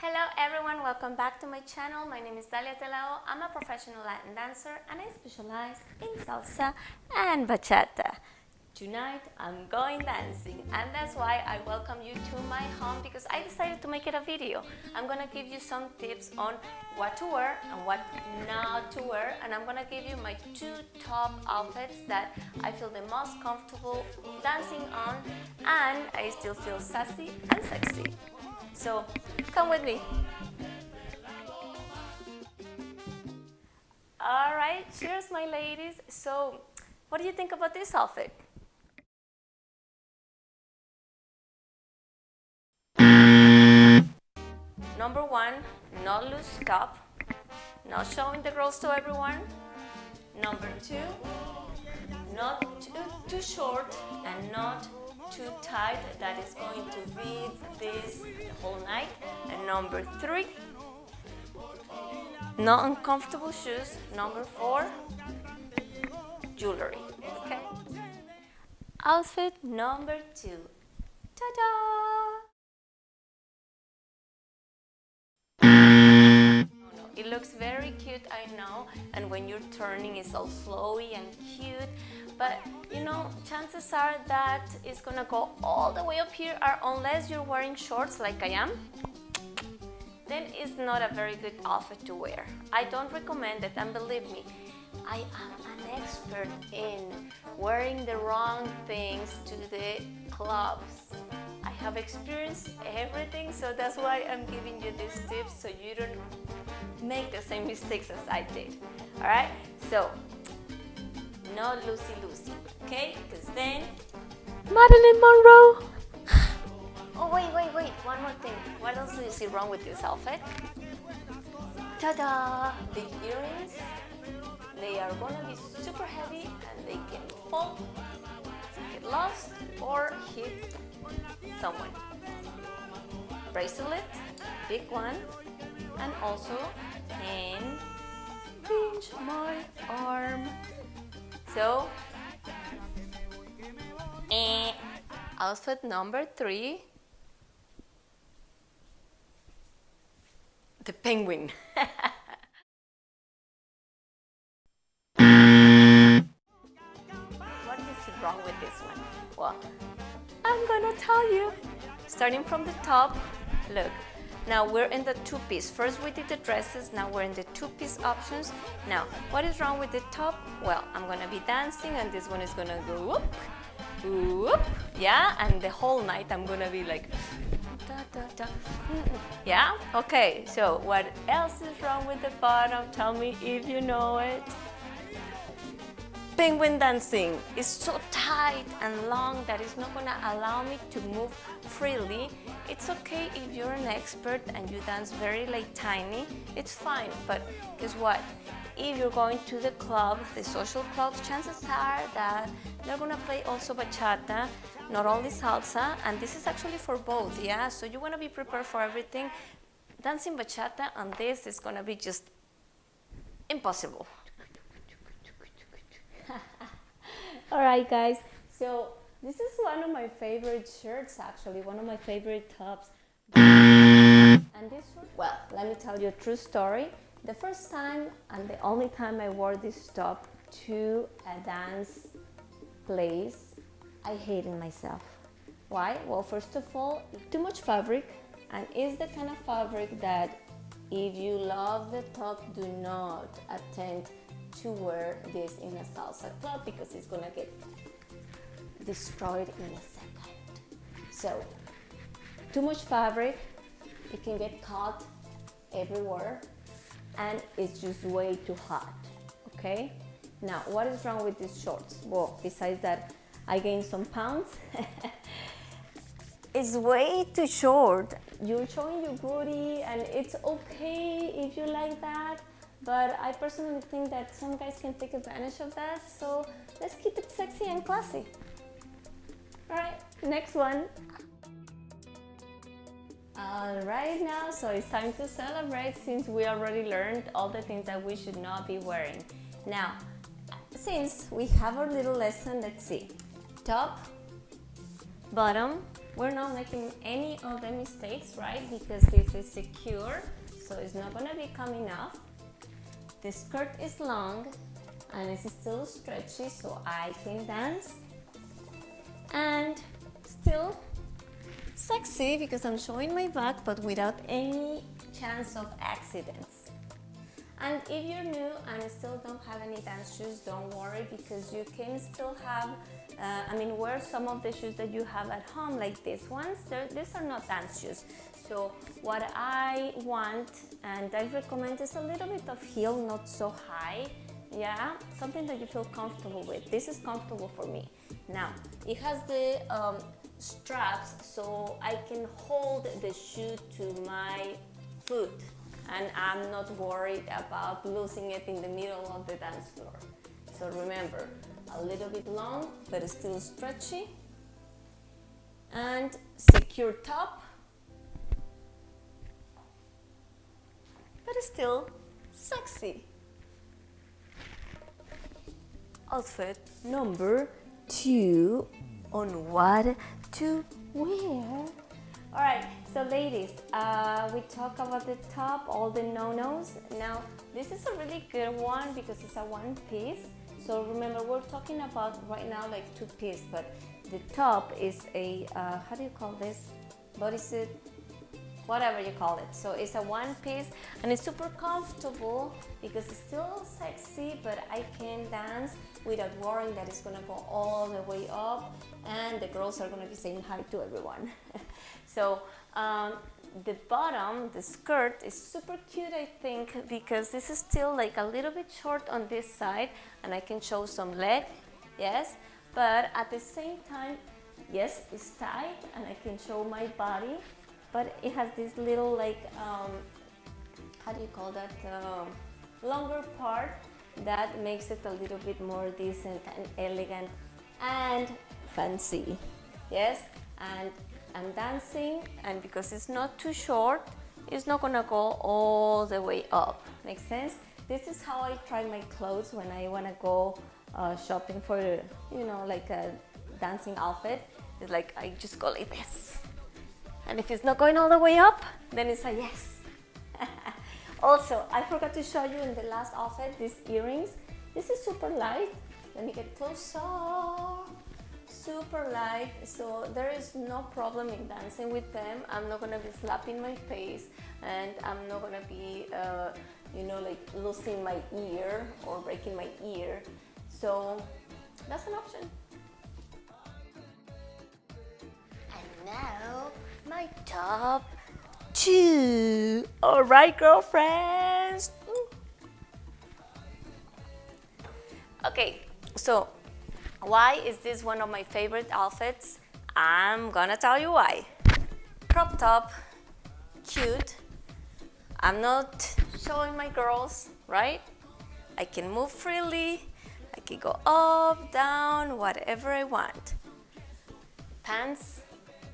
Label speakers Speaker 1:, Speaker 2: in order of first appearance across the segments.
Speaker 1: Hello everyone, welcome back to my channel. My name is Dalia. I'm a professional Latin dancer and I specialize in salsa and bachata. Tonight I'm going dancing and that's why I welcome you to my home because I decided to make it a video. I'm gonna give you some tips on what to wear and what not to wear, and I'm gonna give you my two top outfits that I feel the most comfortable dancing on and I still feel sassy and sexy. So come with me. All right, cheers my ladies. So what do you think about this outfit? Number one, not loose top, not showing the girls to everyone. Number two, not too short and not too tight, that is going to be this the whole night. And number three, not uncomfortable shoes. Number four, jewelry. Okay. Outfit number two. Ta-da! It looks very cute, I know, and when you're turning it's all flowy and cute, but you know, chances are that it's gonna go all the way up here, or unless you're wearing shorts like I am, then it's not a very good outfit to wear. I don't recommend it, and believe me, I am an expert in wearing the wrong things to the clubs. I have experienced everything, so that's why I'm giving you these tips so you don't make the same mistakes as I did. All right, so no loosey-loosey, okay? Because then Marilyn Monroe. Oh wait, one more thing. What else do you see wrong with this outfit? Ta-da! The earrings. They are gonna be super heavy and they can fall, get lost, or hit someone. Bracelet, big one, and also can pinch my arm. So, outfit number three, the penguin. What is wrong with this one? Well, I'm gonna tell you. Starting from the top, look. Now we're in the two-piece. First we did the dresses, now we're in the two-piece options. Now, what is wrong with the top? Well, I'm gonna be dancing and this one is gonna go whoop, whoop, yeah? And the whole night I'm gonna be like, da, da, da. Yeah? Okay, so what else is wrong with the bottom? Tell me if you know it. Penguin dancing is so tight and long that it's not gonna allow me to move freely. It's okay if you're an expert and you dance very like tiny, it's fine, but guess what? If you're going to the club, the social clubs, chances are that they're gonna play also bachata, not only salsa, and this is actually for both, yeah? So you wanna be prepared for everything. Dancing bachata on this is gonna be just impossible. Alright guys, so this is one of my favorite shirts actually, one of my favorite tops. And this one, well, let me tell you a true story. The first time and the only time I wore this top to a dance place, I hated myself. Why? Well, first of all, too much fabric, and it's the kind of fabric that if you love the top, do not attempt to wear this in a salsa club because it's gonna get destroyed in a second. So, too much fabric, it can get caught everywhere and it's just way too hot, okay? Now, what is wrong with these shorts? Well, besides that, I gained some pounds. It's way too short. You're showing your booty and it's okay if you like that, but I personally think that some guys can take advantage of that, so let's keep it sexy and classy. Alright, next one. Alright now, so it's time to celebrate since we already learned all the things that we should not be wearing. Now, since we have our little lesson, let's see. Top, bottom, we're not making any of the mistakes, right? Because this is secure, so it's not gonna be coming off. The skirt is long and it's still stretchy, so I can dance. And still sexy because I'm showing my back, but without any chance of accidents. And if you're new and still don't have any dance shoes, don't worry, because you can still have, wear some of the shoes that you have at home, like these ones. These are not dance shoes. So what I want and I recommend is a little bit of heel, not so high. Yeah, something that you feel comfortable with. This is comfortable for me. Now, it has the straps, so I can hold the shoe to my foot, and I'm not worried about losing it in the middle of the dance floor. So remember, a little bit long, but still stretchy, and secure top, but still sexy. Outfit number 2 on what to wear. Alright, so ladies, we talk about the top, all the no-nos. Now, this is a really good one because it's a one piece. So remember, we're talking about right now like 2 piece, but the top is a, how do you call this? Bodysuit, whatever you call it. So it's a one piece and it's super comfortable because it's still sexy, but I can dance without worrying that it's gonna go all the way up and the girls are gonna be saying hi to everyone. So the bottom, the skirt, is super cute, I think, because this is still like a little bit short on this side and I can show some leg, yes, but at the same time, yes, it's tight and I can show my body, but it has this little like, how do you call that, longer part that makes it a little bit more decent and elegant and fancy, yes, and I'm dancing, and because it's not too short, it's not gonna go all the way up. Makes sense? This is how I try my clothes when I wanna go shopping for, you know, like a dancing outfit. It's like I just go like this. And if it's not going all the way up, then it's a yes. Also, I forgot to show you in the last outfit, these earrings. This is super light. Let me get closer. Super light, so there is no problem in dancing with them. I'm not gonna be slapping my face, and I'm not gonna be, you know, like losing my ear or breaking my ear. So that's an option. And now my top 2. All right, girlfriends. Okay, so why is this one of my favorite outfits? I'm gonna tell you why. Crop top, cute. I'm not showing my girls, right? I can move freely. I can go up, down, whatever I want. Pants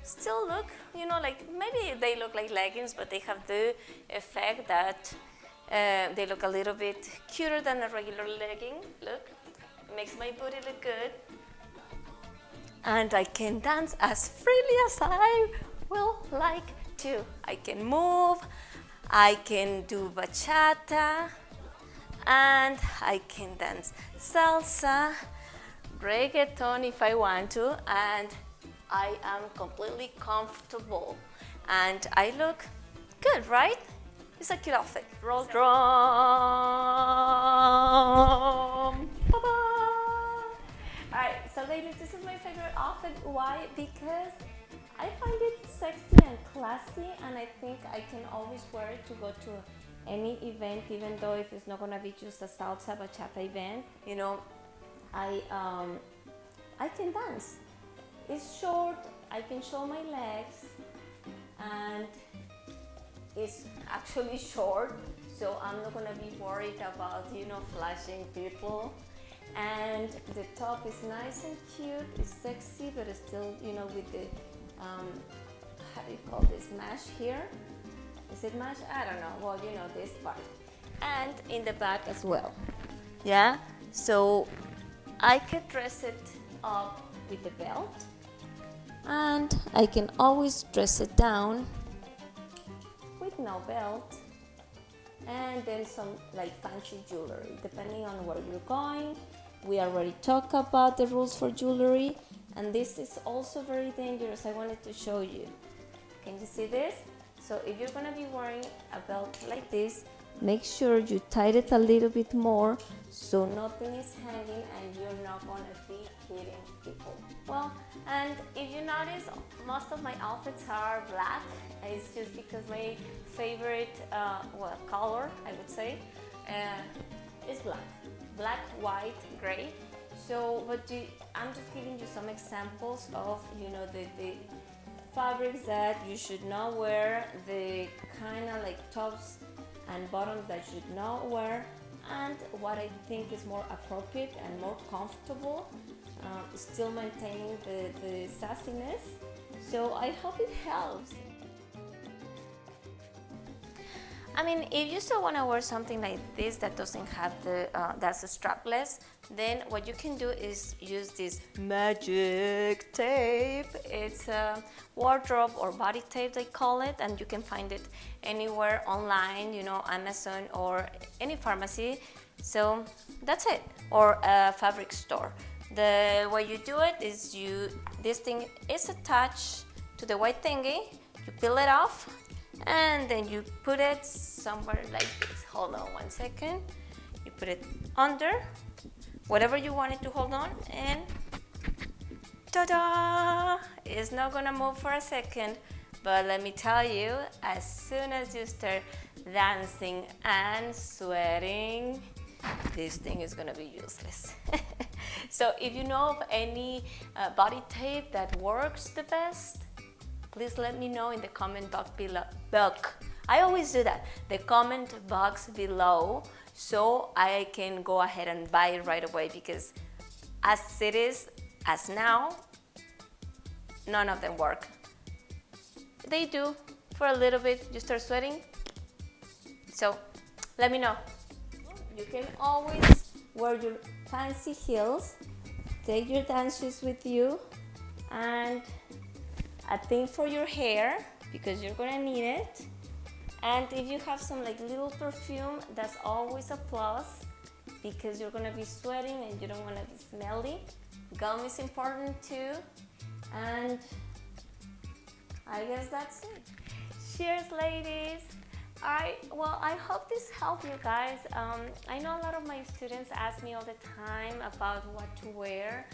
Speaker 1: still look, you know, like maybe they look like leggings, but they have the effect that they look a little bit cuter than a regular legging. Look. Makes my booty look good, and I can dance as freely as I will like to. I can move, I can do bachata, and I can dance salsa, reggaeton if I want to, and I am completely comfortable and I look good, right? It's a cute outfit. Roll drum. Alright, so ladies, this is my favorite outfit. Why? Because I find it sexy and classy, and I think I can always wear it to go to any event, even though if it's not gonna be just a salsa bachata event. You know, I can dance. It's short, I can show my legs, and it's actually short, so I'm not gonna be worried about, you know, flashing people. And the top is nice and cute, it's sexy, but it's still, you know, with the, how do you call this, mesh here? Is it mesh? I don't know, well, you know, this part. And in the back as well, yeah? So I could dress it up with the belt, and I can always dress it down with no belt, and then some like fancy jewelry depending on where you're going. We already talked about the rules for jewelry, and this is also very dangerous. I wanted to show you. Can you see this? So if you're gonna be wearing a belt like this, make sure you tie it a little bit more so nothing is hanging and you're not gonna be hitting people. Well, and if you notice, most of my outfits are black. It's just because my favorite color, I would say, is black. Black, white, gray. So, I'm just giving you some examples of, you know, the fabrics that you should not wear, the kind of like tops and bottoms that you should not wear, and what I think is more appropriate and more comfortable, still maintaining the sassiness. So I hope it helps. I mean, if you still want to wear something like this that doesn't have that's a strapless, then what you can do is use this magic tape. It's a wardrobe or body tape, they call it, and you can find it anywhere online, you know, Amazon or any pharmacy. So that's it, or a fabric store. The way you do it is this thing is attached to the white thingy, you peel it off, and then you put it somewhere like this. Hold on one second. You put it under whatever you want it to hold on, and ta-da! It's not gonna move for a second, but let me tell you, as soon as you start dancing and sweating, this thing is gonna be useless. So if you know of any body tape that works the best, please let me know in the comment box below. I always do that, the comment box below, so I can go ahead and buy it right away, because as it is, as now, none of them work. They do for a little bit, you start sweating. So let me know. You can always wear your fancy heels, take your dance shoes with you, and a thing for your hair, because you're gonna need it. And if you have some like little perfume, that's always a plus, because you're gonna be sweating and you don't wanna be smelly. Gum is important too. And I guess that's it. Cheers, ladies. Alright, well, I hope this helped you guys. I know a lot of my students ask me all the time about what to wear,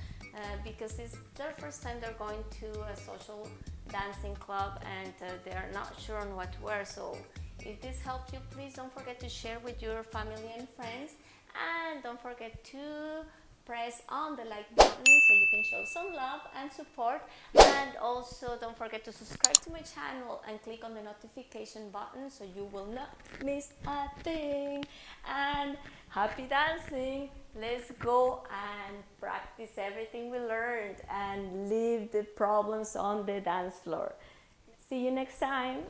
Speaker 1: because it's their first time they're going to a social dancing club, and they're not sure on what to wear. So if this helped you, please don't forget to share with your family and friends, and don't forget to press on the like button so you can show some love and support. And also don't forget to subscribe to my channel and click on the notification button so you will not miss a thing. And happy dancing. Let's go and practice everything we learned and leave the problems on the dance floor. See you next time.